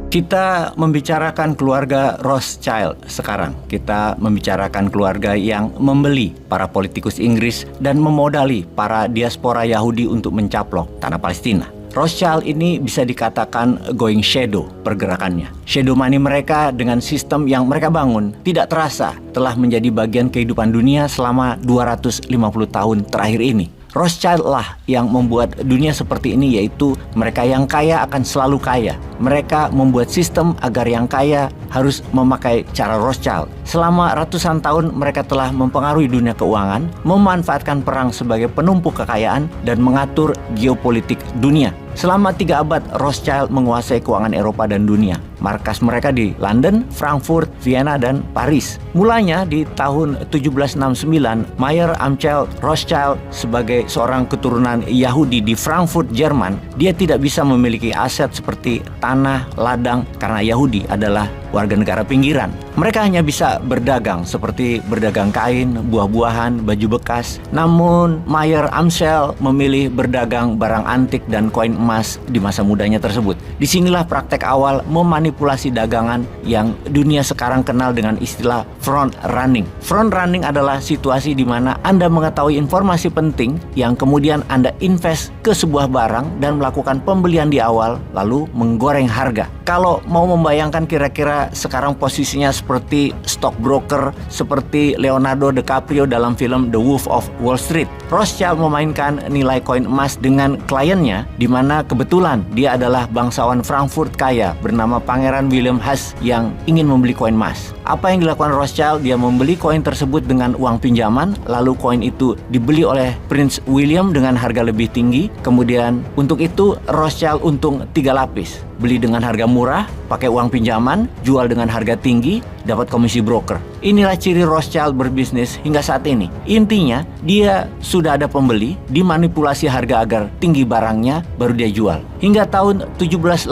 Kita membicarakan keluarga Rothschild sekarang. Kita membicarakan keluarga yang membeli para politikus Inggris dan memodali para diaspora Yahudi untuk mencaplok tanah Palestina. Rothschild ini bisa dikatakan going shadow pergerakannya. Shadow money mereka dengan sistem yang mereka bangun tidak terasa telah menjadi bagian kehidupan dunia selama 250 tahun terakhir ini. Rothschild lah yang membuat dunia seperti ini, yaitu mereka yang kaya akan selalu kaya. Mereka membuat sistem agar yang kaya harus memakai cara Rothschild. Selama ratusan tahun mereka telah mempengaruhi dunia keuangan, memanfaatkan perang sebagai penumpuk kekayaan, dan mengatur geopolitik dunia. Selama 3 abad, Rothschild menguasai keuangan Eropa dan dunia. Markas mereka di London, Frankfurt, Vienna, dan Paris. Mulanya di tahun 1769, Mayer Amschel Rothschild sebagai seorang keturunan Yahudi di Frankfurt, Jerman, dia tidak bisa memiliki aset seperti tanah, ladang karena Yahudi adalah warga negara pinggiran. Mereka hanya bisa berdagang seperti berdagang kain, buah-buahan, baju bekas. Namun Mayer Amschel memilih berdagang barang antik dan koin emas di masa mudanya tersebut. Disinilah praktek awal memanipulasi dagangan yang dunia sekarang kenal dengan istilah front running. Front running adalah situasi di mana Anda mengetahui informasi penting yang kemudian Anda invest ke sebuah barang dan melakukan pembelian di awal lalu menggoreng harga. Kalau mau membayangkan kira-kira sekarang posisinya seperti stockbroker, seperti Leonardo DiCaprio dalam film The Wolf of Wall Street. Rothschild memainkan nilai koin emas dengan kliennya, di mana kebetulan dia adalah bangsawan Frankfurt kaya bernama Pangeran William Haas yang ingin membeli koin emas. Apa yang dilakukan Rothschild? Dia membeli koin tersebut dengan uang pinjaman, lalu koin itu dibeli oleh Prince William dengan harga lebih tinggi. Kemudian untuk itu Rothschild untung 3 lapis. Beli dengan harga murah, pakai uang pinjaman, jual dengan harga tinggi, dapat komisi broker. Inilah ciri Rothschild berbisnis hingga saat ini. Intinya, dia sudah ada pembeli, dimanipulasi harga agar tinggi barangnya, baru dia jual. Hingga tahun 1782,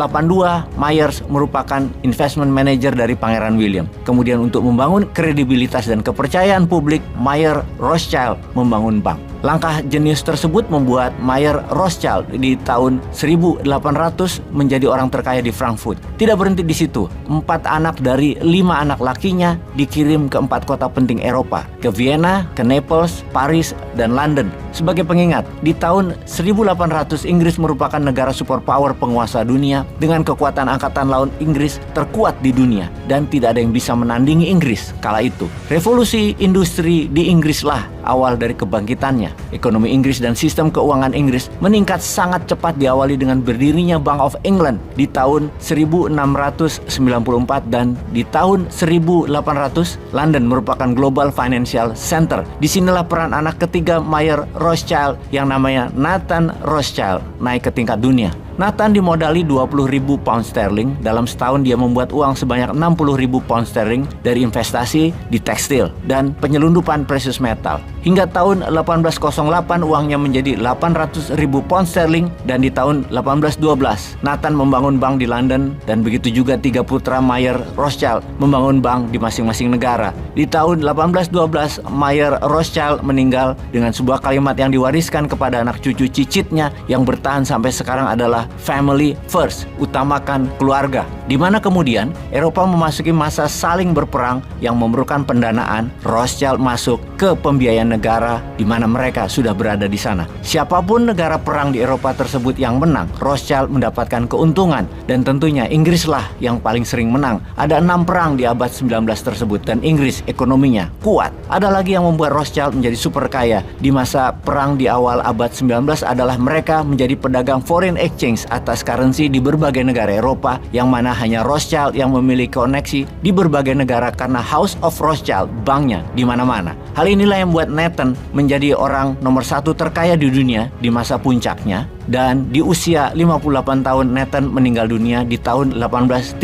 Myers merupakan investment manager dari Pangeran William. Kemudian untuk membangun kredibilitas dan kepercayaan publik, Mayer Rothschild membangun bank. Langkah jenius tersebut membuat Mayer Rothschild di tahun 1800 menjadi orang terkaya di Frankfurt. Tidak berhenti di situ. 4 anak dari 5 anak lakinya dikirim ke 4 kota penting Eropa, ke Vienna, ke Naples, Paris, dan London. Sebagai pengingat, di tahun 1800 Inggris merupakan negara superpower penguasa dunia dengan kekuatan angkatan laut Inggris terkuat di dunia dan tidak ada yang bisa menandingi Inggris kala itu. Revolusi industri di Inggris lah awal dari kebangkitannya. Ekonomi Inggris dan sistem keuangan Inggris meningkat sangat cepat, diawali dengan berdirinya Bank of England di tahun 1694 dan di tahun 1800 London merupakan Global Financial Center. Disinilah peran anak ketiga Mayer Rothschild yang namanya Nathan Rothschild naik ke tingkat dunia. Nathan dimodali 20.000 pound sterling. Dalam setahun dia membuat uang sebanyak 60.000 pound sterling dari investasi di tekstil dan penyelundupan precious metal. Hingga tahun 1808 uangnya menjadi 800.000 pound sterling, dan di tahun 1812 Nathan membangun bank di London, dan begitu juga 3 putra Mayer Rothschild membangun bank di masing-masing negara. Di tahun 1812 Mayer Rothschild meninggal dengan sebuah kalimat yang diwariskan kepada anak cucu cicitnya yang bertahan sampai sekarang adalah family first, utamakan keluarga. Di mana kemudian Eropa memasuki masa saling berperang yang memerlukan pendanaan. Rothschild masuk ke pembiayaan negara di mana mereka sudah berada di sana. Siapapun negara perang di Eropa tersebut yang menang, Rothschild mendapatkan keuntungan, dan tentunya Inggrislah yang paling sering menang. Ada 6 perang di abad 19 tersebut dan Inggris ekonominya kuat. Ada lagi yang membuat Rothschild menjadi super kaya di masa perang di awal abad 19 adalah mereka menjadi pedagang foreign exchange atas currency di berbagai negara Eropa, yang mana hanya Rothschild yang memiliki koneksi di berbagai negara karena House of Rothschild banknya di mana-mana. Hal inilah yang membuat Nathan menjadi orang nomor 1 terkaya di dunia di masa puncaknya. Dan di usia 58 tahun Nathan meninggal dunia di tahun 1836,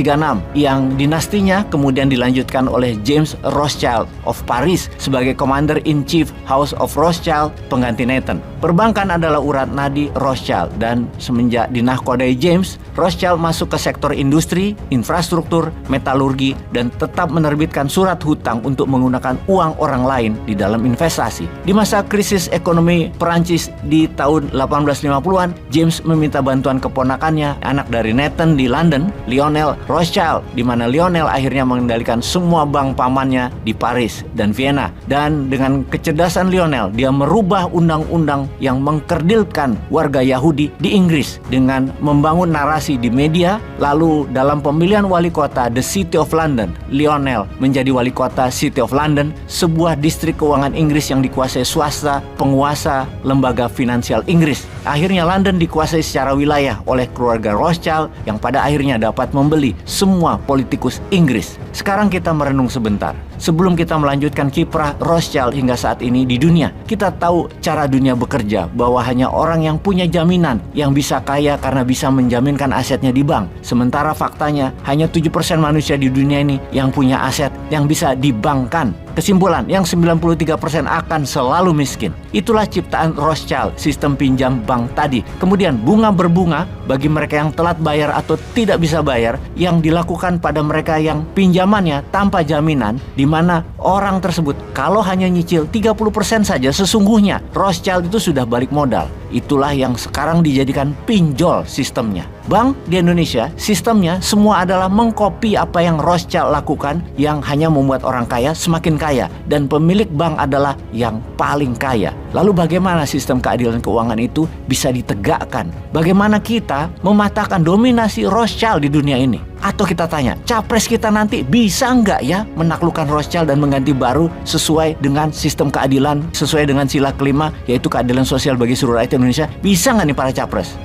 yang dinastinya kemudian dilanjutkan oleh James Rothschild of Paris sebagai Commander-in-Chief House of Rothschild pengganti Nathan. Perbankan adalah urat nadi Rothschild, dan semenjak dinahkodai James, Rothschild masuk ke sektor industri, infrastruktur, metalurgi, dan tetap menerbitkan surat hutang untuk menggunakan uang orang lain di dalam investasi. Di masa krisis ekonomi Perancis di tahun 1850-an, James meminta bantuan keponakannya, anak dari Nathan di London, Lionel Rothschild, di mana Lionel akhirnya mengendalikan semua bank pamannya di Paris dan Vienna. Dan dengan kecerdasan Lionel, dia merubah undang-undang yang mengkerdilkan warga Yahudi di Inggris dengan membangun narasi di media. Lalu dalam pemilihan wali kota The City of London, Lionel menjadi wali kota City of London, sebuah distrik keuangan Inggris yang dikuasai swasta, penguasa lembaga finansial Inggris. Akhirnya London dikuasai secara wilayah oleh keluarga Rothschild yang pada akhirnya dapat membeli semua politikus Inggris. Sekarang kita merenung sebentar. Sebelum kita melanjutkan kiprah Rothschild hingga saat ini di dunia, kita tahu cara dunia bekerja, bahwa hanya orang yang punya jaminan yang bisa kaya karena bisa menjaminkan asetnya di bank. Sementara faktanya hanya 7% manusia di dunia ini yang punya aset yang bisa dibankkan. Kesimpulan, yang 93% akan selalu miskin. Itulah ciptaan Rothschild, sistem pinjam bank tadi. Kemudian bunga berbunga bagi mereka yang telat bayar atau tidak bisa bayar, yang dilakukan pada mereka yang pinjamannya tanpa jaminan, di mana orang tersebut kalau hanya nyicil 30% saja, sesungguhnya Rothschild itu sudah balik modal. Itulah yang sekarang dijadikan pinjol sistemnya. Bank di Indonesia, sistemnya semua adalah mengkopi apa yang Rothschild lakukan, yang hanya membuat orang kaya semakin kaya, dan pemilik bank adalah yang paling kaya. Lalu bagaimana sistem keadilan keuangan itu bisa ditegakkan? Bagaimana kita mematahkan dominasi Rothschild di dunia ini? Atau kita tanya, capres kita nanti bisa nggak ya menaklukkan Rothschild dan mengganti baru sesuai dengan sistem keadilan, sesuai dengan sila kelima, yaitu keadilan sosial bagi seluruh rakyat Indonesia? Bisa nggak nih para capres?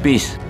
Peace.